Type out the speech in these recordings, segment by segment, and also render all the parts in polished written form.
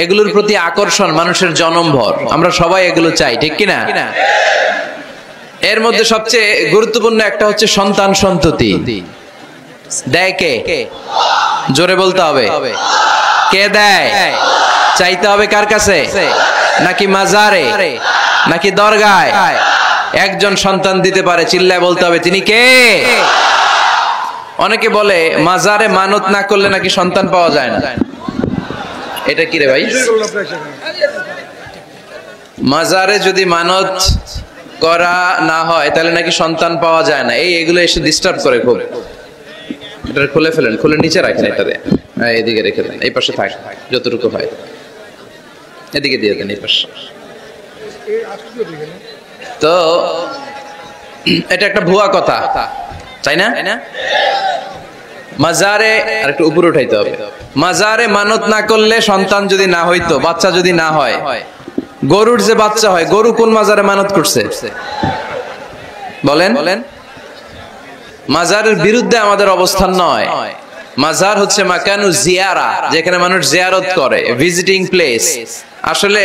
এগুলোর প্রতি আকর্ষণ মানুষের জনমভর, আমরা সবাই এগুলো চাই, ঠিক কিনা? এর মধ্যে সবচেয়ে গুরুত্বপূর্ণ একটা হচ্ছে সন্তান সন্ততি। দেয় কে? জোরে বলতে হবে, কে দেয়? চাইতে হবে কার কাছে? নাকি মাজারে, নাকি দরগায়? একজন সন্তান দিতে পারে, চিল্লায় বলতে হবে তিনি কে? অনেকে বলে মাজারে মানত না করলে নাকি সন্তান পাওয়া যায় না। এটা কি রে ভাই? মাজারে যদি মানত করা না হয় তাহলে নাকি সন্তান পাওয়া যায় না। এগুলো এসে ডিস্টার্ব করে খুব। এটা খুলে ফেলেন, খুলে নিচে রাখেন, এটাতে এদিকে রেখে দেন, এই পাশে থাক যতটুকু হয়, এদিকে দিয়ে দেন এই পাশে। তো এটা একটা ভুয়া কথা, তাই না? মাজারে আর একটু উপরে উঠাইতে হবে। মাজারে মানত না করলে সন্তান যদি না হইতো, বাচ্চা যদি না হয়, গরুর যে বাচ্চা হয়, গরু কোন মাজারে মানত করছে? বলেন। মাজারের বিরুদ্ধে আমাদের অবস্থান নয়। মাজার হচ্ছে মাকানু জিয়ারা, যেখানে মানুষ জিয়ারত করে, ভিজিটিং প্লেস। আসলে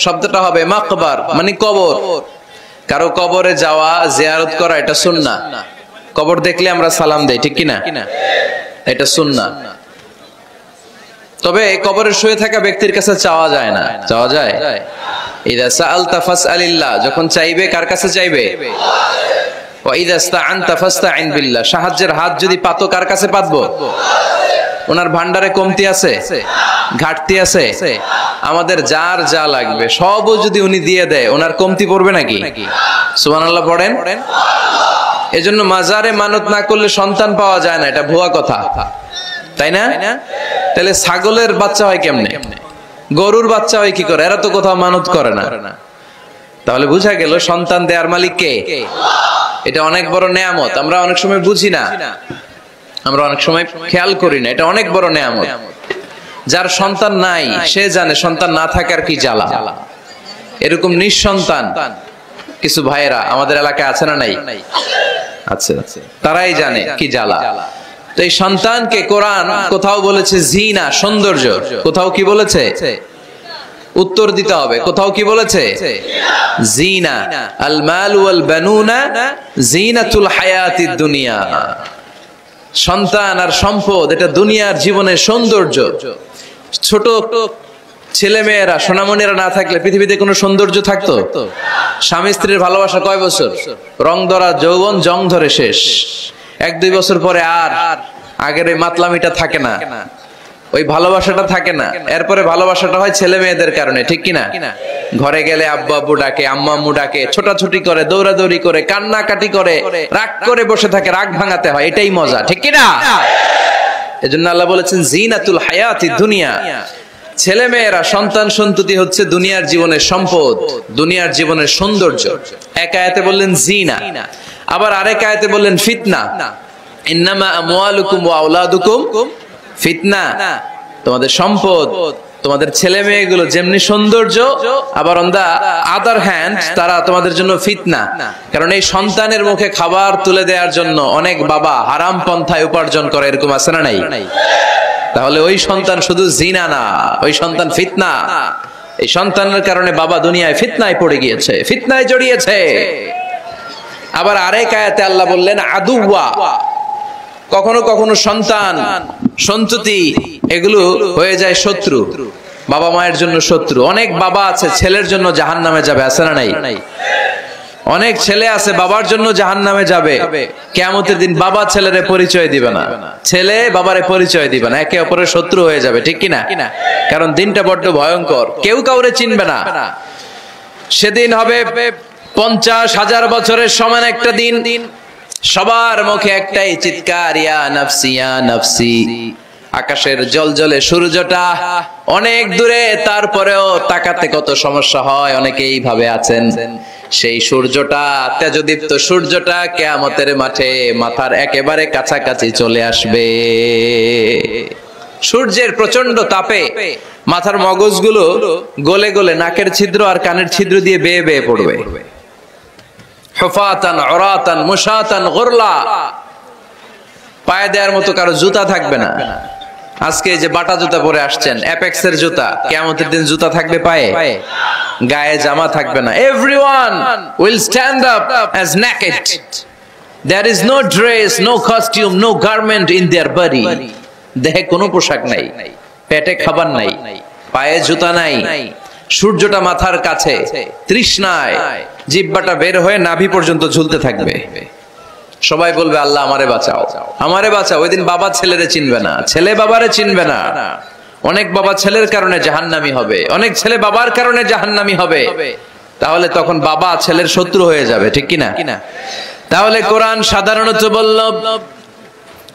শব্দটা হবে মাকবার, মানে কবর। কারো কবরে যাওয়া, জিয়ারত করা, এটা সুন্নাহ। কবর দেখলে আমরা সালাম দেই, ঠিক কিনা? এটা সুন্নাহ। তবে কবরে শুয়ে থাকা ব্যক্তির কাছে চাওয়া যায় না। চাওয়া যায়? ইযা সাআলতা ফাসআলিল্লাহ, যখন চাইবে কার কাছে চাইবে? ওয়া ইযা ইসতাআনতা ফাসতাইন বিল্লাহ, সাহায্যের হাত যদি পাতো কার কাছে পাতবো? ওনার ভান্ডারে কমতি আছে, ঘাটতি আছে, আমাদের যার যা লাগবে সবও যদি উনি দিয়ে দেয়, ওনার কমতি পড়বে নাকি? সুবহানাল্লাহ পড়েন। এজন্য মাজারে মানত না করলে সন্তান পাওয়া যায় না, এটা ভুয়া কথা, তাই না? তাহলে ছাগলের বাচ্চা হয় কেমনে? গরুর বাচ্চা হয় কি করে? এরা তো কোথাও মানত করে না। তাহলে বুঝা গেল সন্তান দেয়ার মালিক কে? এটা অনেক বড় নেয়ামত। আমরা অনেক সময় বুঝি না, আমরা অনেক সময় খেয়াল করি না, এটা অনেক বড় নেয়ামত। যার সন্তান নাই সে জানে সন্তান না থাকার কি জ্বালা। এরকম নিঃসন্তান কিছু ভাইয়েরা আমাদের এলাকায় আছে না নাই? আছে, তারাই জানে কি জ্বালা। তো এই সন্তানকে কোরআন কোথাও বলেছে জিনা, সৌন্দর্য, কোথাও কি বলেছে? উত্তর দিতে হবে। কোথাও কি বলেছে? জিনা। আল মাল ওয়াল বানুনা জিনাতুল হায়াতিদ দুনিয়া। সন্তান আর সম্পদ এটা দুনিয়ার জীবনের সৌন্দর্য। ছোট ছেলে মেয়েরা, সোনামণিরা না থাকলে পৃথিবীতে কোনো সৌন্দর্য থাকতো? স্বামী স্ত্রীর ভালোবাসা কয় বছর? রং ধরা যৌবন, জং ধরে শেষ। 1-2 বছর পরে আর আগের ওই মাতলামিটা থাকে না, ওই ভালোবাসাটা থাকে না। এরপরে ভালোবাসাটা হয় ছেলে মেয়েদের কারণে, ঠিক কিনা? ঘরে গেলে আব্বু আব্বু ডাকে, আম্মু আম্মু ডাকে, ছোটাছুটি করে, দৌড়াদৌড়ি করে, কান্নাকাটি করে, রাগ করে বসে থাকে, রাগ ভাঙাতে হয়, এটাই মজা, ঠিক কিনা? এজন্য আল্লাহ বলেছেন জিনাতুল হায়াতিদ দুনিয়া। ছেলে মেয়েরা, সন্তান সন্ততি হচ্ছে দুনিয়ার জীবনের সম্পদ, দুনিয়ার জীবনের সৌন্দর্য। এক আয়াতে বললেন জিনা, আবার আরেক আয়াতে বললেন ফিতনা। ইন্নামা আমওয়ালুকুম ওয়া আওলাদুকুম ফিতনা। তোমাদের সম্পদ, তোমাদের ছেলে মেয়েগুলো যেমনি সৌন্দর্য, আবার অন দা আদার হ্যান্ড তারা তোমাদের জন্য ফিতনা। কারণ এই সন্তানের মুখে খাবার তুলে দেওয়ার জন্য অনেক বাবা হারাম পন্থায় উপার্জন করে, এরকম আছে না নাই? তাহলে ওই সন্তান শুধু জিনা না, ওই সন্তান ফিতনা। এই সন্তানের কারণে বাবা দুনিয়ায় ফিতনায় পড়ে গিয়েছে, ফিতনায় জড়িয়েছে। আবার আরেক আয়াতে আল্লাহ বললেন আদুওয়া। কখনো কখনো সন্তান সন্ততি এগুলো হয়ে যায় শত্রু, বাবা মায়ের জন্য শত্রু। অনেক বাবা আছে ছেলের জন্য জাহান্নামে যাবে, আছে না নাই? অনেক ছেলে আছে বাবার জন্য জাহান্নামে যাবে। কিয়ামতের দিন বাবা ছেলেরে পরিচয় দিবে না, ছেলে বাবারে পরিচয় দিবে না, একে অপরের শত্রু হয়ে যাবে, ঠিক কিনা? কারণ দিনটা বড্ড ভয়ঙ্কর, কেউ কাউরে চিনবে না। সেদিন হবে 50,000 বছরের সমান একটা দিন। সবার মুখে একটাই চিৎকার, ইয়া নাফসি ইয়া নাফসি। আকাশের জলজলে সূর্যটা অনেক দূরে, তারপরেও তাকাতে কত সমস্যা হয়। অনেকে এইভাবে আছেন, সেই সূর্যটা, তেজদীপ্ত সূর্যটা কিয়ামতের মাঠে মাথার একেবারে কাছাকাছি চলে আসবে। সূর্যের প্রচন্ড তাপে মাথার মগজগুলো গলে গলে নাকের ছিদ্র আর কানের ছিদ্র দিয়ে বেয়ে বেয়ে পড়বে। হুফাতান উরাতান মুশাতান গুরলা, পায়ে দেওয়ার মতো কারো জুতা থাকবে না। আজকে যে বাটা জুতা পরে আসছেন, অ্যাপেক্সের জুতা, কিয়ামতের দিন জুতা থাকবে পায়ে, গায়ে জামা থাকবে না। Everyone will stand up as naked. There is no dress, no costume, no garment in their body. দেহে কোনো পোশাক নাই, পেটে খাবার নাই, পায়ে জুতা নাই, সূর্যটা মাথার কাছে, তৃষ্ণায় জিহ্বাটা বের হয়ে নাভি পর্যন্ত ঝুলতে থাকবে। সবাই বলবে আল্লাহ আমারে বাঁচাও, আমারে বাঁচাও। ওই দিন বাবা ছেলেরে চিনবে না, ছেলে বাবারে চিনবে না। অনেক বাবা ছেলের কারণে জাহান্নামী হবে, অনেক ছেলে বাবার কারণে জাহান্নামী হবে। তাহলে তখন বাবা ছেলের শত্রু হয়ে যাবে, ঠিক কিনা? তাহলে কোরআন সাধারণত বলল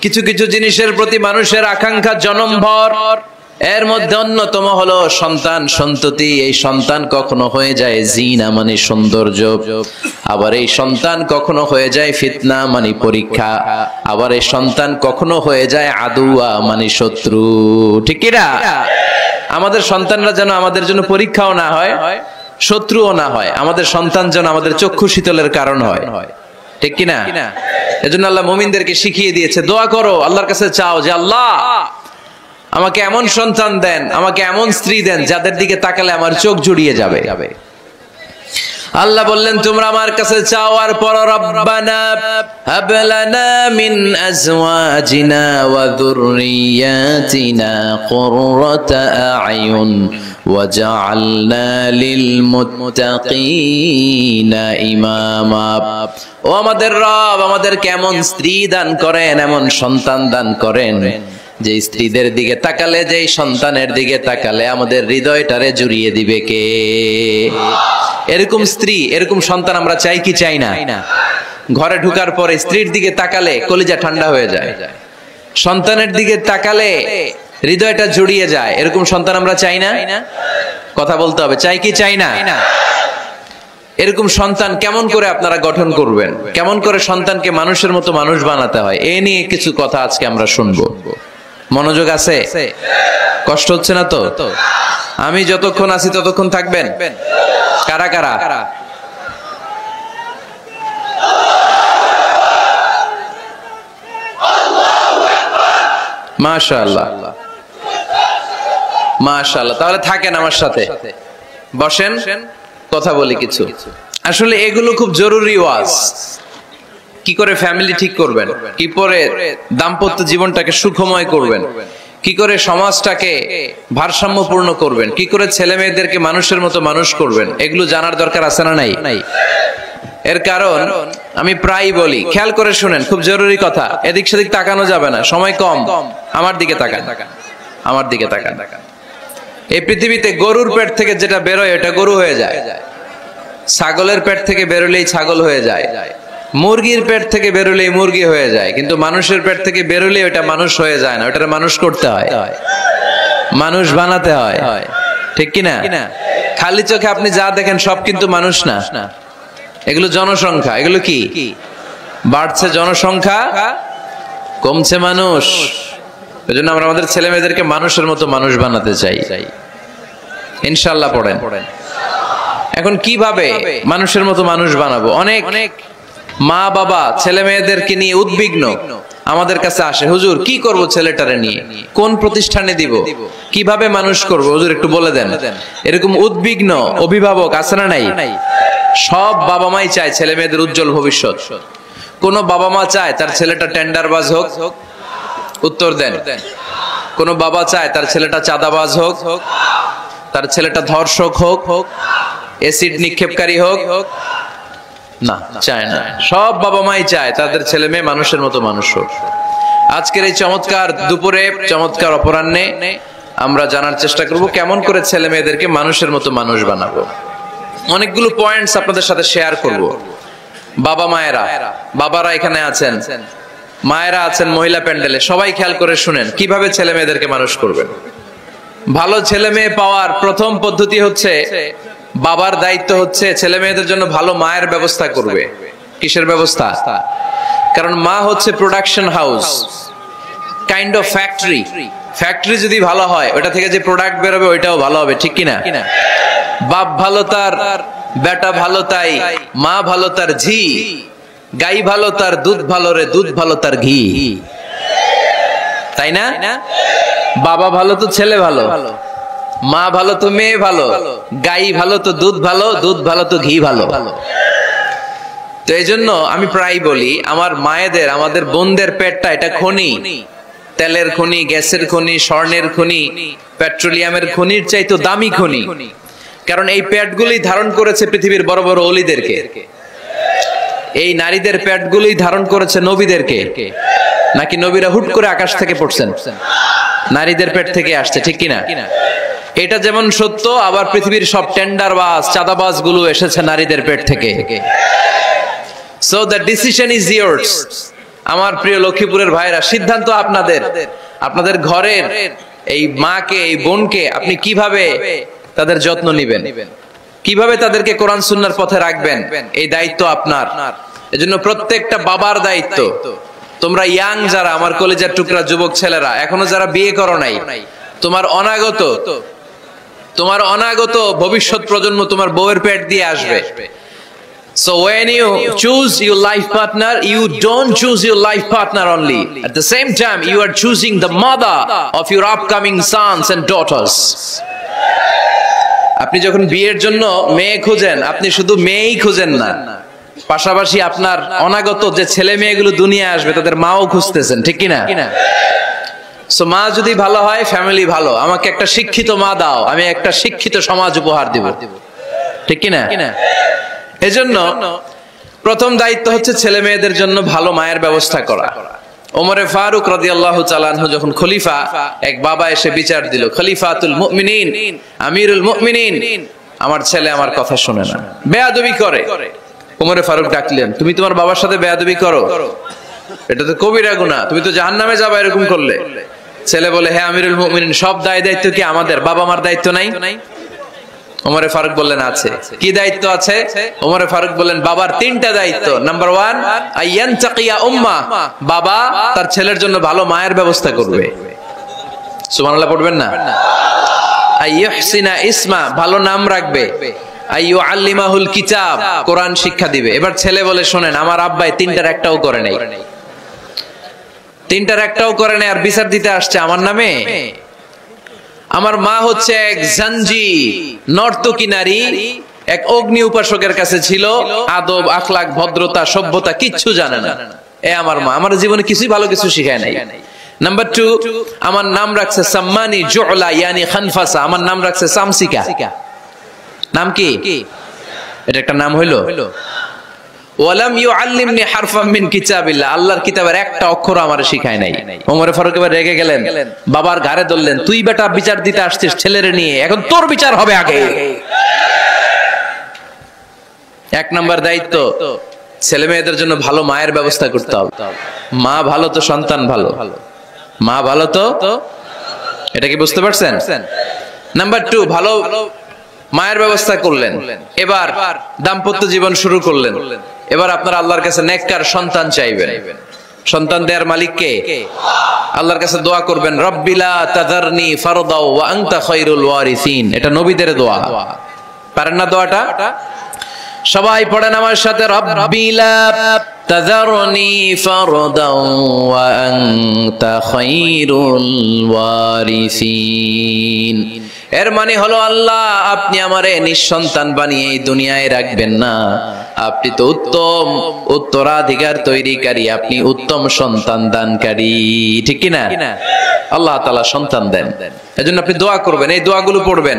কিছু কিছু জিনিসের প্রতি মানুষের আকাঙ্ক্ষা জনমভর, এর মধ্যে অন্যতম হলো সন্তান সন্ততি। এই সন্তান কখনো হয়ে যায় জিনা মানে সৌন্দর্য, আবার এই সন্তান কখনো হয়ে যায় ফিতনা মানে পরীক্ষা, আবার এই সন্তান কখনো হয়ে যায় আদুয়া মানে শত্রু, ঠিক কিনা? আমাদের সন্তানরা যেন আমাদের জন্য পরীক্ষাও না হয়, শত্রুও না হয়। আমাদের সন্তান যেন আমাদের চক্ষু শীতলের কারণ হয়, ঠিক কিনা? এজন্য আল্লাহ মুমিনদেরকে শিখিয়ে দিয়েছে, দোয়া করো, আল্লাহর কাছে চাও যে আল্লাহ আমাকে এমন সন্তান দেন, আমাকে এমন স্ত্রী দেন যাদের দিকে তাকালে আমার চোখ জুড়িয়ে যাবে। আল্লাহ বললেন তোমরা আমার কাছে চাও আর পড়ো, রব্বানা হাব লানা মিন আজওয়াজিনা ওয়া যুররিয়াতিনা কুররাতা আ'য়ুন ওয়াজআলনা লিল মুত্তাকিনা ইমামা। ও আমাদের রব, আমাদেরকে এমন স্ত্রী দান করেন, এমন সন্তান দান করেন যে স্ত্রীদের দিকে তাকালে, যে সন্তানের দিকে তাকালে আমাদের হৃদয়টারে জুড়িয়ে দিবে কে? এরকম স্ত্রী, এরকম সন্তান আমরা চাই কি চাই না? ঘরে ঢুকার পরে স্ত্রীর দিকে তাকালে কলিজা ঠান্ডা হয়ে যায়, সন্তানের দিকে তাকালে হৃদয়টা জুড়িয়ে যায়। এরকম সন্তান আমরা চাই না? কথা বলতে হবে, চাই কি চাই না? এরকম সন্তান কেমন করে আপনারা গঠন করবেন, কেমন করে সন্তানকে মানুষের মতো মানুষ বানাতে হয়, এ নিয়ে কিছু কথা আজকে আমরা শুনবো। মনোযোগ আছে? কষ্ট হচ্ছে না তো? আমি যতক্ষণ আছি ততক্ষণ থাকবেন? কারা কারা? মাশাআল্লাহ, মাশাআল্লাহ। তাহলে থাকেন আমার সাথে, বসেন, কথা বলি কিছু। আসলে এগুলো খুব জরুরি ওয়াজ। কি করে ফ্যামিলি ঠিক করবেন, কি করে দাম্পত্য জীবনটাকে সুখময় করবেন, কি করে সমাজটাকে ভারসাম্যপূর্ণ করবেন, কি করে ছেলে মেয়েদেরকে মানুষের মতো মানুষ করবেন, এগুলো জানার দরকার আছে না নাই? এর কারণ আমি প্রায় বলি, খেয়াল করে শুনেন, খুব জরুরি কথা, এদিক সেদিক তাকানো যাবে না, সময় কম। আমার দিকে তাকান, আমার দিকে তাকান। এই পৃথিবীতে গরুর পেট থেকে যেটা বেরোয় এটা গরু হয়ে যায়, ছাগলের পেট থেকে বেরোলেই ছাগল হয়ে যায়, মুরগির পেট থেকে বেরোলেই মুরগি হয়ে যায়, কিন্তু মানুষের পেট থেকে বেরোলেই ওটা মানুষ হয়ে যায় না, ওটা মানুষ করতে হয়, মানুষ বানাতে হয়, ঠিক কিনা? খালি চোখে আপনি যা দেখেন সব কিন্তু মানুষ না, এগুলো জনসংখ্যা। এগুলো কি? বাড়ছে জনসংখ্যা, কমছে মানুষ। এজন্য আমরা আমাদের ছেলে মেয়েদেরকে মানুষের মতো মানুষ বানাতে চাই, ইনশাআল্লাহ। পড়েন। এখন কিভাবে মানুষের মতো মানুষ বানাবো? অনেক মা বাবা ছেলে মেয়েদেরকে নিয়ে উদ্বিগ্ন, আমাদের কাছে আসে, হুজুর কি করব ছেলেটারে নিয়ে, কোন প্রতিষ্ঠানে দিব, কিভাবে মানুষ করব, হুজুর একটু বলে দেন। এরকম উদ্বিগ্ন অভিভাবক আছে না নাই? সব বাবা মাই চায় ছেলে মেয়েদের উজ্জ্বল ভবিষ্যৎ। কোন বাবা মা চায় তার ছেলেটা টেন্ডারবাজ হোক? উত্তর দেন। কোন বাবা চায় তার ছেলেটা চাঁদাবাজ হোক, তার ছেলেটা ধর্ষক হোক, এসিড নিক্ষেপকারী হোক? না, চায় না। সব বাবা মাই চায় তাদের ছেলে মেয়ে মানুষের মতো মানুষ হোক। আজকের এই চমৎকার দুপুরে, চমৎকার অপরাহ্নে আমরা জানার চেষ্টা করব কেমন করে ছেলে মেয়েদেরকে মানুষের মতো মানুষ বানাবো। অনেকগুলো পয়েন্টস আপনাদের সাথে শেয়ার করব। বাবা মায়েরা, বাবারা এখানে আছেন, মায়েরা আছেন মহিলা প্যান্ডেলে, সবাই খেয়াল করে শুনেন কিভাবে ছেলে মেয়েদেরকে মানুষ করবেন। ভালো ছেলে মেয়ে পাওয়ার প্রথম পদ্ধতি হচ্ছে, বাবার দায়িত্ব হচ্ছে ছেলে মেয়েদের জন্য ভালো মায়ের ব্যবস্থা করবে। কিসের ব্যবস্থা? কারণ মা হচ্ছে production house, kind of factory. Factory যদি ভালো হয়, ওটা থেকে যে প্রোডাক্ট বেরোবে ওইটাও ভালো হবে, ঠিক কিনা? বাপ ভালো তার বেটা ভালো তাই, মা ভালো তার ঝি, গাই ভালো তার দুধ ভালো রে, দুধ ভালো তার ঘি, তাই না? বাবা ভালো তো ছেলে ভালো, মা ভালো তো মেয়ে ভালো, গাই ভালো তো দুধ ভালো, দুধ ভালো তো ঘি ভালো। তো এই জন্য আমি প্রায় বলি আমার মায়েদের, আমাদের বোনদের পেটটা এটা খনি, তেলের খনি, গ্যাসের খনি, স্বর্ণের খনি, পেট্রোলিয়ামের খনির চাইতো দামি খনি। কারণ এই পেটগুলোই ধারণ করেছে পৃথিবীর বড় বড় অলিদেরকে, এই নারীদের পেটগুলোই ধারণ করেছে নবীদেরকে। নাকি নবীরা হুট করে আকাশ থেকে পড়ছেন? নারীদের পেট থেকে আসছে, ঠিক কিনা? এটা যেমন সত্য, আবার পৃথিবীর সব টেন্ডারবাজ, চাঁদাবাজ গুলো এসেছে নারীদের পেট থেকে। So the decision is years. আমার প্রিয় লক্ষ্মীপুরের ভাইরা, সিদ্ধান্ত আপনাদের। আপনাদের ঘরের এই মাকে, এই বোনকে আপনি কিভাবে তাদের যত্ন নেবেন, কিভাবে তাদেরকে কোরআন সুন্নাহর পথে রাখবেন, এই দায়িত্ব আপনার। এজন্য প্রত্যেকটা বাবার দায়িত্ব। তোমরা ইয়াং যারা, আমার কলেজের টুকরা যুবক ছেলেরা, এখনো যারা বিয়ে করো নাই, তোমার অনাগত ভবিষ্যৎ প্রজন্ম তোমার বউয়ের পেট দিয়ে আসবে। So when you choose your life partner, you don't choose your life partner only. At the same time, you are choosing the mother of your upcoming sons and daughters. আপনি যখন বিয়ের জন্য মেয়ে খুঁজেন, আপনি শুধু মেয়েই খুঁজেন না, পাশাপাশি আপনার অনাগত যে ছেলে মেয়েগুলো দুনিয়া আসবে তাদের মাও খুঁজতেছেন, ঠিক কিনা? সো মা যদি ভালো হয়, ফ্যামিলি ভালো। আমাকে একটা শিক্ষিত মা দাও, আমি একটা শিক্ষিত সমাজ উপহার দিব, ঠিক কিনা? এজন্য প্রথম দায়িত্ব হচ্ছে ছেলে মেয়েদের জন্য ভালো মায়ের ব্যবস্থা করা। ওমরে ফারুক রাদিয়াল্লাহু তাআলা আনহু যখন খলিফা, এক বাবা এসে বিচার দিল, খলিফাতুল মুমিনিন, আমিরুল মুমিনিন, আমার ছেলে আমার কথা শুনে না, বেয়াদবি করে। ওমরে ফারুক ডাকলেন, তুমি তোমার বাবার সাথে বেয়াদবি করো, এটা তো কবিরা গুনাহ, তুমি তো জাহান্নামে যাবে এরকম করলে। ছেলে বলে, হ্যাঁ আমিরুল মুমিনিন, সব দায়িত্ব কি আমাদের? বাবা মার দায়িত্ব নাই? ওমরে ফারুক বললেন আছে। কি দায়িত্ব আছে? ওমরে ফারুক বললেন, বাবার তিনটা দায়িত্ব। নাম্বার 1, আইয়ানতাকিয়া উম্মা, বাবা তার ছেলের জন্য ভালো মায়ের ব্যবস্থা করবে। সুবহানাল্লাহ পড়বেন না? আইয়ুহসিনা ইসমা, ভালো নাম রাখবে। আইয়ুআল্লিমাহুল কিতাব, কোরআন শিক্ষা দিবে। এবার ছেলে বলে, শোনেন আমার আব্বাই তিনটার একটাও করে নাই, তিনটার একটাও করে নাই, আর বিচার দিতে আসছে আমার নামে। আমার মা হচ্ছে এক জাঞ্জি, নর্তকী নারী, এক অগ্নি উপাসকের কাছে ছিল, আদব আখলাক ভদ্রতা সভ্যতা কিচ্ছু জানে না। আমার মা আমার জীবনে কিছুই ভালো কিছু শিখায় নাই। নাম্বার 2, আমার নাম রাখছে সাম্মানি জুলা, ইয়ানি খানফাসা, আমার নাম রাখছে সামসিকা। নাম কি? এটা একটা নাম হইলো? ওয়ালাম ইউআল্লিমনি হারফাম মিন কিতাবিল্লাহ, আল্লাহর কিতাবের একটা অক্ষর আমারে শিখায় নাই। ওমরে ফারুক এবার রেগে গেলেন, বাবার ঘাড়ে ধরলেন, তুই বেটা বিচার দিতে আসছিস ছেলেরে নিয়ে, এখন তোর বিচার হবে আগে। এক নাম্বার দায়িত্ব, ছেলে মেয়েদের জন্য ভালো মায়ের ব্যবস্থা করতে হবে। মা ভালো তো সন্তান ভালো, মা ভালো তো, এটা কি বুঝতে পারছেন? নাম্বার 2, ভালো মায়ের ব্যবস্থা করলেন। এবার দাম্পত্য জীবন শুরু করলেন। এবার আপনারা আল্লাহর কাছে নেককার সন্তান চাইবেন। সন্তান দেওয়ার মালিক কে? আল্লাহর কাছে দোয়া করবেন, রব্বিলা তাযারনি ফারদাও ওয়া আনতা খায়রুল ওয়ারিসিন। এটা নবীদের দোয়া, পারেন না দোয়াটা? সবাই পড়েন আমার সাথে, রব্বিলা তাযারনি ফারদাও ওয়া আনতা খায়রুল ওয়ারিসিন। এর মানে হলো, আল্লাহ আপনি আমারে নিঃসন্তান বানিয়ে এই দুনিয়ায় রাখবেন না, আপনি তো উত্তম উত্তরাধিকার তৈরিকারী, আপনি উত্তম সন্তান দানকারী, ঠিক কিনা? আল্লাহ তাআলা সন্তান দেন, এজন্য আপনি দোয়া করবেন, এই দোয়াগুলো পড়বেন।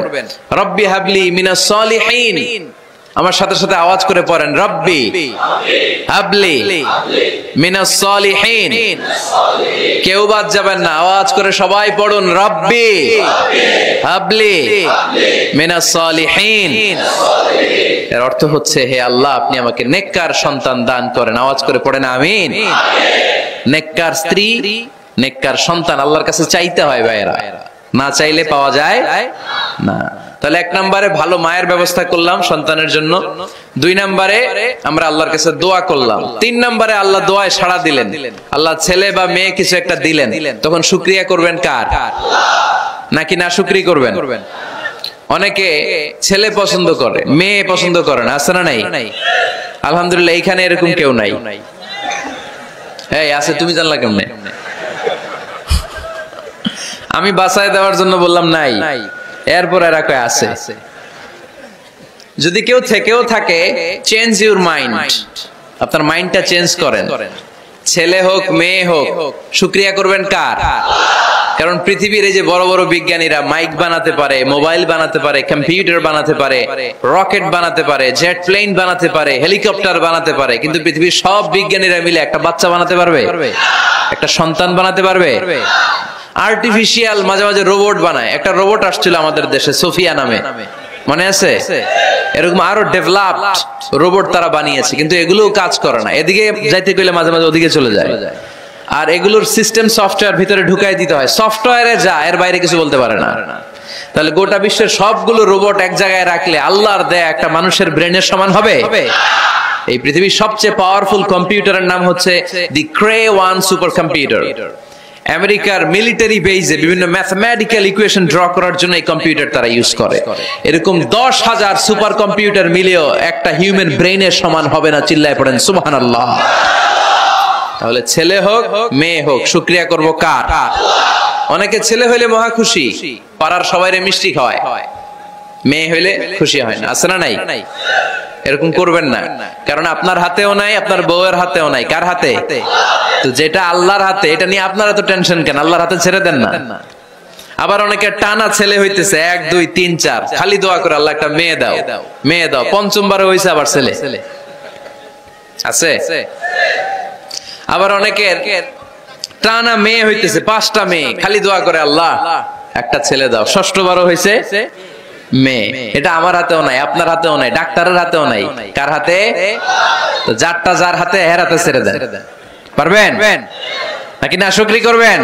রব্বি হাবলি মিনাস সালিহিন, আমার সাথে সাথে আওয়াজ করে পড়েন, রব্বি হাবলি মিনাস সালিহিন। কেউ বাদ যাবেন না, আওয়াজ করে সবাই পড়ুন, রব্বি হাবলি মিনাস সালিহিন। এর অর্থ হচ্ছে, হে আল্লাহ আপনি আমাকে নেককার সন্তান দান করেন। আওয়াজ করে পড়েন আমিন। নেককার স্ত্রী, নেককার সন্তান আল্লাহর কাছে চাইতে হয় ভাইরা, না চাইলে পাওয়া যায় না। তাহলে 1 নম্বরে ভালো মায়ের ব্যবস্থা করলাম সন্তানের জন্য, 2 নম্বরে আমরা আল্লাহর কাছে দোয়া করলাম, 3 নম্বরে আল্লাহ দোয়ায় সাড়া দিলেন, আল্লাহ ছেলে বা মেয়ে কিছু একটা দিলেন, তখন শুকরিয়া করবেন কার? নাকি না শুকরিয়া করবেন? অনেকে ছেলে পছন্দ করে, মেয়ে পছন্দ করে না, আছে না নাই? আলহামদুলিল্লাহ এখানে এরকম কেউ নাই। এই আছে, তুমি জানলা কেমনে? আমি বাঁচায় দেওয়ার জন্য বললাম নাই, এরপর এরা কয় আছে। যদি কেউ থেকেও থাকে, চেঞ্জ ইউর মাইন্ড, আপনার মাইন্ডটা চেঞ্জ করেন। ছেলে হোক মেয়ে হোক, শুকরিয়া করবেন কার? কারণ পৃথিবীর এই যে বড় বড় বিজ্ঞানীরা মাইক বানাতে পারে, মোবাইল বানাতে পারে, কম্পিউটার বানাতে পারে, রকেট বানাতে পারে, জেট প্লেন বানাতে পারে, হেলিকপ্টার বানাতে পারে, কিন্তু পৃথিবীর সব বিজ্ঞানীরা মিলে একটা বাচ্চা বানাতে পারবে? একটা সন্তান বানাতে পারবে? আর্টিফিশিয়াল মাঝে মাঝে রোবট বানায়। একটা রোবট আসছিল আমাদের দেশে, সোফিয়া নামে, মনে আছে? এরকম আরো ডেভেলপড রোবট তারা বানিয়েছে, কিন্তু এগুলো কাজ করে না। এদিকে যাইতে গেলে মাঝে মাঝে ওদিকে চলে যায়। আর এগুলোর সিস্টেম সফটওয়্যার ভিতরে ঢুকাই দিতে হয়, সফটওয়্যারে যা, এর বাইরে কিছু বলতে পারে না। তাহলে গোটা বিশ্বের সবগুলো রোবট এক জায়গায় রাখলে আল্লাহর দেয়া একটা মানুষের ব্রেনের সমান হবে? এই পৃথিবীর সবচেয়ে পাওয়ারফুল কম্পিউটারের নাম হচ্ছে দি ক্রে 1 সুপার কম্পিউটার। আমেরিকার মিলিটারি বেজে বিভিন্ন ম্যাথমেটিক্যাল ইকুয়েশন ড্র করার জন্য এই কম্পিউটার তারা ইউজ করে। এরকম 10,000 সুপার কম্পিউটার মিলেও একটা হিউম্যান ব্রেইনের সমান হবে না। চিল্লায় পড়েন সুবহানাল্লাহ। তাহলে ছেলে হোক মেয়ে হোক, শুকরিয়া করব কার? অনেকে ছেলে হইলে মহা খুশি, পাড়ার সবাইরে মিষ্টি খাওয়ায়, মেয়ে হইলে খুশি হয় না। আছে না নাই? এরকম করবেন না, কারণ আপনার হাতেও নাই, আপনার বউয়ের হাতেও নাই। কার হাতে? তো যেটা আল্লাহর হাতে, এটা নিয়ে আপনারা তো টেনশন কেন? আল্লাহর হাতে ছেড়ে দেন না। আবার অনেকে টানা ছেলে হইতেছে 1 2 3 4, খালি দোয়া করে আল্লাহ একটা মেয়ে দাও, মেয়ে দাও। পঞ্চমবারে হইছে আবার ছেলে। আছে? আবার অনেকের টানা মেয়ে হইতেছে 5টা মেয়ে, খালি দোয়া করে আল্লাহ একটা ছেলে দাও। ষষ্ঠবারও হইছে মেয়ে। এটা আমার হাতেও নাই, আপনার হাতেও নাই, ডাক্তারের হাতেও নাই। কার হাতে? তো যারটা যার হাতে, এর হাতে ছেড়ে দেন। পারবেন নাকি না শুকরি করবেন?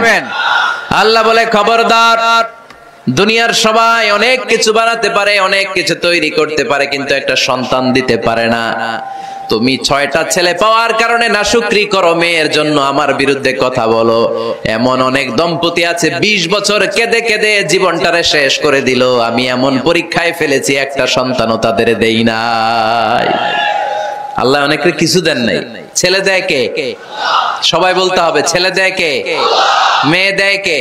আল্লাহ বলে খবরদার, দুনিয়ার সবাই অনেক কিছু বানাতে পারে, অনেক কিছু তৈরি করতে পারে, কিন্তু একটা সন্তান দিতে পারে না। তুমি 6টা ছেলে পাওয়ার কারণে না শুকরি করো, মেয়ের জন্য আমার বিরুদ্ধে কথা বলো। এমন অনেক দম্পতি আছে 20 বছর কেঁদে কেঁদে জীবনটারে শেষ করে দিল। আমি এমন পরীক্ষায় ফেলেছি, একটা সন্তানও তাদের দেই নাই। আল্লাহ অনেকের কিছু দেন নাই। ছেলে দেয় কে? সবাই বলতে হবে, ছেলে দেয় কে? মেয়ে দেয় কে?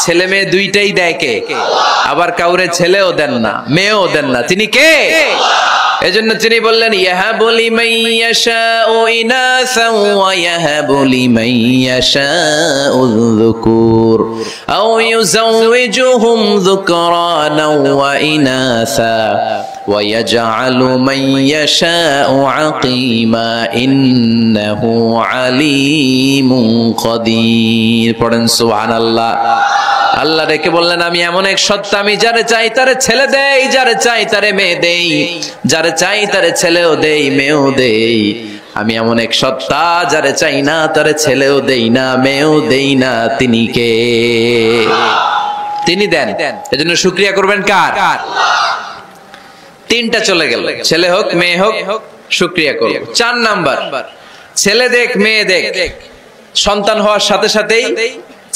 ছেলে মেয়ে দুইটাই দেয় কে? আবার কাউরে ছেলেও দেন না, মেয়েও দেন না, তিনি কে? এজন্য তিনি বললেন, ইয়াহাবু লিমান ইয়াশাউ ইনাসান ওয়া ইয়াহাবু লিমান ইয়াশাউ যুকুর আও ইউযাওয়িজুহুম যুকরানাও ওয়া ইনাসা ওয়া ইয়াজআলু মান ইয়াশাউ আকীমা ইন্নাহু আলীমুন কাদির। পড়েন সুবহানাল্লাহ। আল্লাহ ডেকে বললেন, আমি এমন এক সত্তা, আমি যারে চাই তারে ছেলে দেই, যারে চাই তারে মেয়ে দেই, যারে চাই তারে ছেলেও দেই, মেয়েও দেই। আমি এমন এক সত্তা, যারে চাই না তারে ছেলেও দেই না, মেয়েও দেই না। তিনি কে? তিনি দেন। এজন্য শুকরিয়া করবেন কার? 3টা চলে গেল, ছেলে হোক মেয়ে হোক, শুকরিয়া করব। 4 নাম্বার, ছেলে দেখ মেয়ে দেখ, সন্তান হওয়ার সাথে সাথেই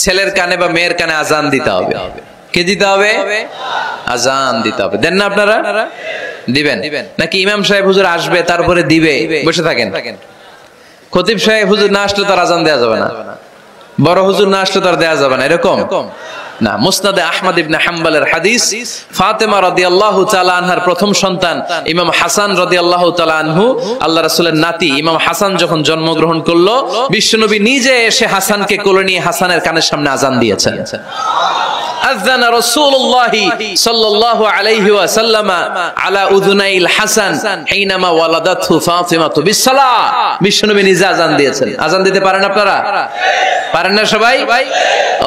ছেলের কানে বা মেয়ের কানে আজান দিতে হবে। কে দিতে হবে? আজান দিতে হবে। দেন না আপনারা? দিবেন নাকি ইমাম সাহেব হুজুর আসবে তারপরে দিবে, বসে থাকেন? খতিব সাহেব হুজুর না আসলে তার আজান দেয়া যাবে না, বড় হুজুর না আসলে তার দেয়া যাবে না, এরকম না। মুসনাদে আহমদ ইবনে হাম্বলের হাদিস, ফাতেমা রাদিয়াল্লাহু তাআলা আনহার প্রথম সন্তান ইমাম হাসান রাদিয়াল্লাহু তাআলা আনহু, আল্লাহ রাসূলের নাতি ইমাম হাসান যখন জন্মগ্রহণ করলো, বিশ্বনবী নিজে এসে হাসানকে কোলে নিয়ে হাসানের কানের সামনে আজান দিয়েছেন। আযান রাসূলুল্লাহ সাল্লাল্লাহু আলাইহি ওয়াসাল্লাম আলা উযুনাইল হাসান হিনামা ওয়ালাদাতহু ফাতিমা বিসসালাহ। বিশ্বনবী নিজে আজান দিয়েছেন। আজান দিতে পারেন আপনারা? পারেন না সবাই?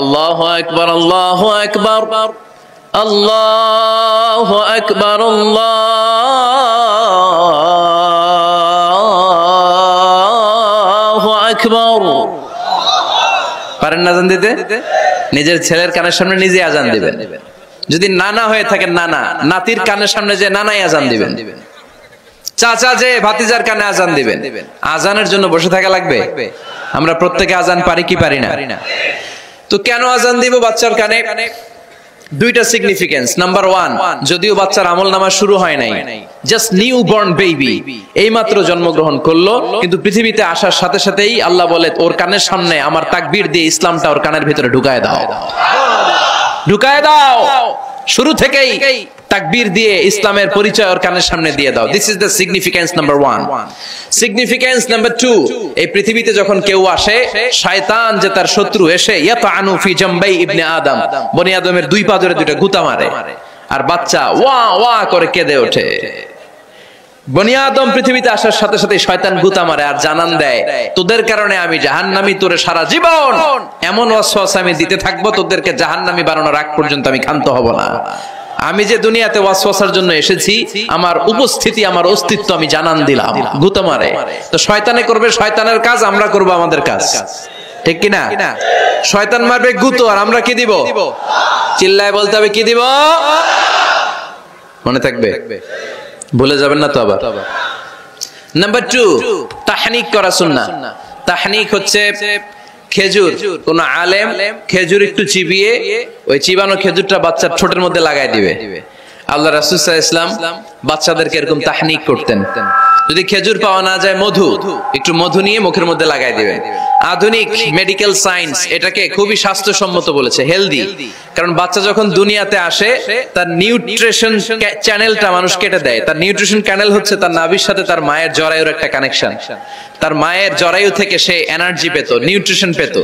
আল্লাহু আকবার, আল্লাহু আকবার, আল্লাহু আকবার, আল্লাহু আকবার। পারেন না আজান দিতে? নিজের ছেলের কানের সামনে নিজে আজান দিবেন। যদি নানা হয়ে থাকেন, নানা নাতির কানের সামনে যে নানাই আজান দিবেন, চাচা যে ভাতিজার কানে আজান দিবেন। আজানের জন্য বসে থাকা লাগবে? আমরা প্রত্যেকে আজান পারি কি পারি না? তো কেন আজান দিব বাচ্চার কানে? দুইটা সিগনিফিকেন্স। নাম্বার 1, যদিও বাচ্চার আমলনামা শুরু হয় নাই, জাস্ট নিউ বর্ন বেবি, এইমাত্র জন্মগ্রহণ করলো, কিন্তু পৃথিবীতে আসার সাথে সাথেই আল্লাহ বলে ওর কানের সামনে আমার তাকবীর দিয়ে ইসলামটা ওর কানের ভিতরে ঢুকায় দাও, ঢুকায় দাও, শুরু থেকেই তাকবীর দিয়ে ইসলামের পরিচয় ওর কানের সামনে দিয়ে দাও। This is the significance number 1। Significance number 2, এই পৃথিবীতে যখন কেউ আসে, শয়তান যে তার শত্রু এসে ইয়াতানু ফি জামবাই ইবনে আদম, বনি আদমের দুই পা ধরে দুইটা গুতা মারে, আর বাচ্চা ওয়া ওয়া করে কেঁদে ওঠে। বনি আদম পৃথিবীতে আসার সাথে সাথে শয়তান গুতা মারে আর জানান দেয় তোদের কারণে আমি জাহান্নামী, তোরে সারা জীবন এমন ওয়াসওয়াসা আমি দিতে থাকবো, তোদেরকে জাহান্নামী বানানোর আগ পর্যন্ত আমি ক্ষান্ত হব না। আমি যে দুনিয়াতে ওয়াসওয়াসার জন্য এসেছি, আমার উপস্থিতি, আমার অস্তিত্ব আমি জানান দিলাম। গুতা মারে তো শয়তানে করবে শয়তানের কাজ, আমরা করব আমাদের কাজ, ঠিক কি না? শয়তান মারবে গুতো, আর আমরা কি দিব? চিল্লায় বলতে হবে কি দিব, মনে থাকবে, ভুলে যাবেন না তো আবার। নাম্বার 2, তাহনিক করা সুন্নাহ। তাহনিক হচ্ছে খেজুর, কোন আলেম খেজুর একটু চিবিয়ে ওই চিবানো খেজুরটা বাচ্চার ঠোঁটের মধ্যে লাগাই দিবে। আল্লাহ রাসূল সাল্লাল্লাহু আলাইহি ওয়াসাল্লাম বাচ্চাদেরকে এরকম তাহনিক করতেন। যদি খেজুর পাওয়া না যায়, মধু, একটু মধু নিয়ে মুখের মধ্যে লাগাই দিবেন। আধুনিক মেডিকেল সায়েন্স এটাকে খুবই স্বাস্থ্যসম্মত বলেছে, হেলদি। কারণ বাচ্চা যখন দুনিয়াতে আসে, তার নিউট্রিশন চ্যানেলটা মানুষ কেটে দেয়। তার নিউট্রিশন চ্যানেল হচ্ছে তার নাভির সাথে তার মায়ের জরায়ুর একটা কানেকশন। তার মায়ের জরায়ু থেকে সে এনার্জি পেত, নিউট্রিশন পেত।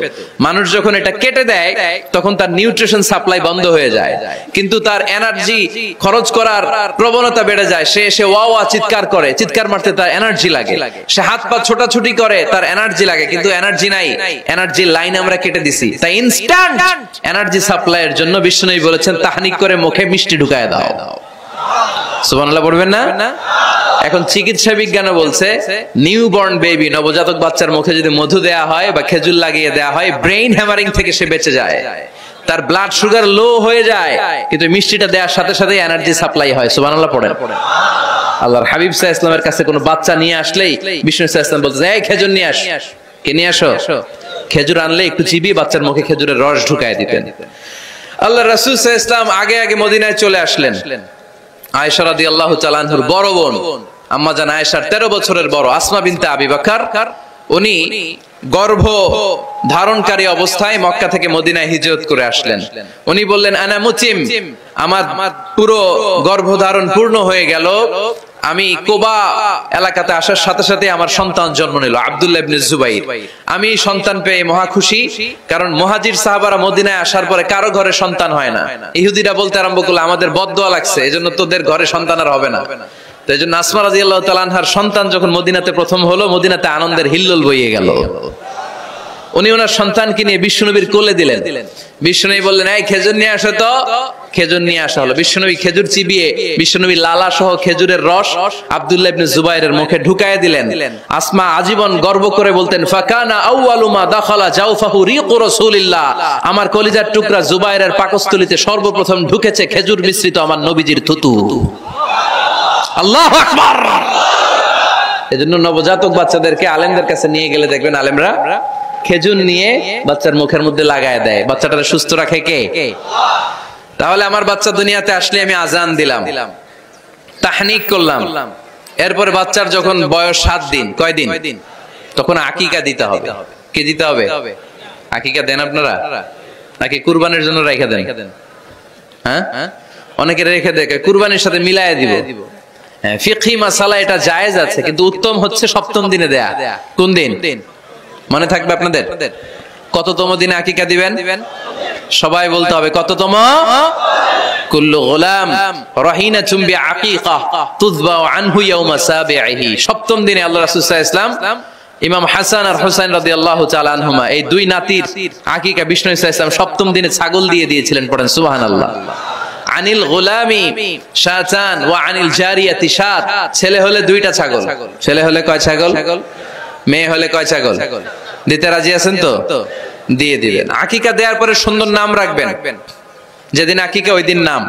মানুষ যখন এটা কেটে দেয়, তখন তার নিউট্রিশন সাপ্লাই বন্ধ হয়ে যায়, কিন্তু তার এনার্জি খরচ করার প্রবণতা বেড়ে যায়। সে এসে ওয়া ওয়া চিৎকার করে, চিৎকার মারতে তার এনার্জি লাগে। সে হাত পা ছোটাছুটি করে, তার এনার্জি লাগে, কিন্তু এনার্জি নাই, এনার্জি লাইন আমরা কেটে দিছি। তাই ইনস্ট্যান্ট এনার্জি সাপ্লাইয়ের জন্য বিশ্বনবী বলেছেন তাহনিক করে মুখে মিষ্টি ঢুকায় দাও। সুবহানাল্লাহ পড়বেন না? এখন চিকিৎসা বিজ্ঞান বলছে নিউবর্ন বেবি, নবজাতক বাচ্চার মুখে যদি মধু দেয়া হয় বা খেজুর লাগিয়ে দেয়া হয়, ব্রেইন হ্যামারিং থেকে সে বেঁচে যায়, তার ব্লাড সুগার লো হয়ে যায়, কিন্তু মিষ্টিটা দেওয়ার সাথে সাথে এনার্জি সাপ্লাই হয়। সুবহানাল্লাহ পড়েন। আল্লাহর হাবিব সাল্লাল্লাহু আলাইহি ওয়াসাল্লামের কাছে কোনো বাচ্চা নিয়ে আসলেই বিষ্ণু সাল্লাল্লাহু আলাইহি ওয়াসাল্লাম বলতেন, এই খেজুর নিয়ে আস, কে নিয়ে আসো। খেজুর আনলে একটু চিবিয়ে বাচ্চার মুখে খেজুরের রস ঢুকায় দিতেন। আল্লাহ রাসূল সাল্লাল্লাহু আলাইহি ওয়াসাল্লাম আগে আগে মদিনায় চলে আসলেন। আয়েশা রাদিয়াল্লাহু তাআলা আনহার বড় বোন, আম্মা জান আয়েশার 13 বছরের বড় আসমা বিনতে আবি বকর, উনি গর্ভ ধারণকারী অবস্থায় মক্কা থেকে মদিনায় হিজরত করে আসলেন। উনি বললেন আনা মুতিম, আমার পুরো গর্ভধারণ পূর্ণ হয়ে গেল, আমি কোবা এলাকাতে আসার সাথে সাথে আমার সন্তান জন্ম নিল, আব্দুল্লাহ ইবনে জুবাইর। আমি সন্তান পেয়ে মহা খুশি, কারণ মুহাজির সাহাবারা মদিনায় আসার পরে কারো ঘরে সন্তান হয় না। ইহুদিরা বলতে আরম্ভ করলো আমাদের বদদোয়া লাগছে, এজন্য তোদের ঘরে সন্তান আর হবে না। তো এই জন্য আসমা রাদিয়াল্লাহু তাআলা আনহার সন্তান যখন মদিনাতে প্রথম হলো, মদিনাতে আনন্দের হিল্লোল বইয়ে গেল। উনি ওনার সন্তানকে নিয়ে বিশ্বনবীর কোলে দিলেন। বিশ্বনবী বললেন এই খেজুর নিয়ে আসো তো। খেজুর নিয়ে আসা হলো। বিশ্বনবী খেজুর চিবিয়ে বিশ্বনবী লালা সহ খেজুরের রস আব্দুল্লাহ ইবনে জুবাইরের মুখে ঢুকায় দিলেন। আসমা আজীবন গর্ব করে বলতেন ফাকানা আউয়ালু মা দাখালা জাওফাহু রিকু রাসূলিল্লাহ, আমার কলিজার টুকরা জুবাইরের পাকস্থলীতে সর্বপ্রথম ঢুকেছে খেজুর মিশ্রিত আমার নবীজির থুতু। আল্লাহু আকবার। এজন্য নবজাতক বাচ্চাদেরকে আলেমদের কাছে নিয়ে গেলে দেখবেন আলেমরা খেজুর নিয়ে বাচ্চার মুখের মধ্যে লাগায় দেয়। বাচ্চাটাকে সুস্থ রাখে কে? তাহলে আমার বাচ্চা দুনিয়াতে আসলে আমি আজান দিলাম, তাহনিক করলাম, এরপরে বাচ্চার যখন বয়স 7 দিন, কয়দিন, তখন আকিকা দিতে হবে। কে দিতে হবে? আকিকা দেন আপনারা নাকি কুরবানির জন্য রেখে দেন? হ্যাঁ, অনেকে রেখে দেয়, কুরবানির সাথে মিলায় দিব। ফিকহি মাসালা এটা জায়েজ আছে, কিন্তু উত্তম হচ্ছে 7ম দিনে দেয়া। কোন দিন মনে থাকবে আপনাদের? কততম দিনে আকিকা দিবেন? সবাই বলতে হবে কততম? কুল্লু গোলাম রাহিনাতুম বিআকিকা তুযবা আনহু ইয়াওমা সাবিহি। 7ম দিনে আল্লাহ রাসূল সাল্লাল্লাহু আলাইহি ওয়াসাল্লাম ইমাম হাসান আর হুসাইন রাদিয়াল্লাহু তাআলা আনহুমা, এই দুই নাতির আকিকা বিষ্ণু সাল্লাল্লাহু আলাইহি ওয়াসাল্লাম 7ম দিনে ছাগল দিয়ে দিয়েছিলেন। পড়েন সুবহানাল্লাহ। আনিল গোলামি শাতান ওয়া আনিল জারিয়াতি শাত। ছেলে হলে 2টা ছাগল। ছেলে হলে কয় ছাগল? মেয়ে হলে কয় ছাগল? দিতে রাজি আছেন তো? দিয়ে দিবেন। আকিকা দেওয়ার পরে সুন্দর নাম রাখবেন। যেদিন আকিকা ওই দিন নাম।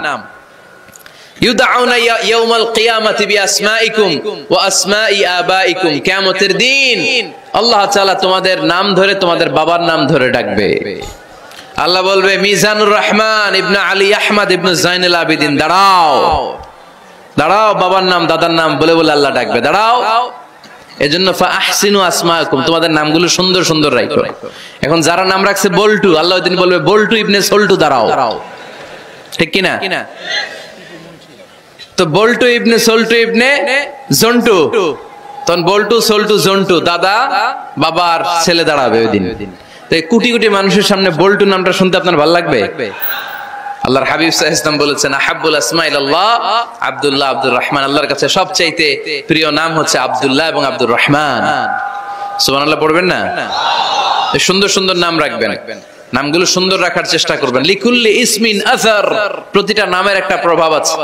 ইউদাউনা ইয়াউমাল কিয়ামাতি বিআসমাইকুম ওয়া আসমাই আবাইকুম। কিয়ামতের দিন আল্লাহ তাআলা তোমাদের নাম ধরে তোমাদের বাবার নাম ধরে ডাকবে। আল্লাহ বলবে মিজানুর রহমান ইবনে আলী আহমদ ইবনে জাইনুল আবেদিন, দাঁড়াও দাঁড়াও, বাবার নাম দাদার নাম বলে বলে আল্লাহ ডাকবে, দাঁড়াও। এজন্য ফাহসিনু আসমাকুম, তোমাদের নামগুলো সুন্দর সুন্দর রাখো। এখন যারা নাম রাখছে বল্টু, আল্লাহ ওই দিন বলবে বল্টু ইবনে সল্টু, দাঁড়াও, ঠিক কিনা? তো বল্টু ইবনে সল্টু ইবনে জন্টু, তখন বল্টু সল্টু জন্টু, দাদা বাবার ছেলে দাঁড়াবে ওই দিন। তো কোটি কোটি মানুষের সামনে বল্টু নামটা শুনতে আপনার ভালো লাগবে? আল্লাহর হাবিব সাল্লাল্লাহু আলাইহি ওয়াসাল্লাম বলেছেন আহাব্বুল আসমাইল্লাহ আব্দুল্লাহ আব্দুর রহমান, আল্লাহর কাছে সবচাইতে প্রিয় নাম হচ্ছে আব্দুল্লাহ এবং আব্দুর রহমান। সুবহানাল্লাহ পড়বেন না? সুন্দর সুন্দর নাম রাখবেন, নামগুলো সুন্দর রাখার চেষ্টা করবেন। লিকুল্লি ইসমিন আসার, প্রতিটা নামের একটা প্রভাব আছে।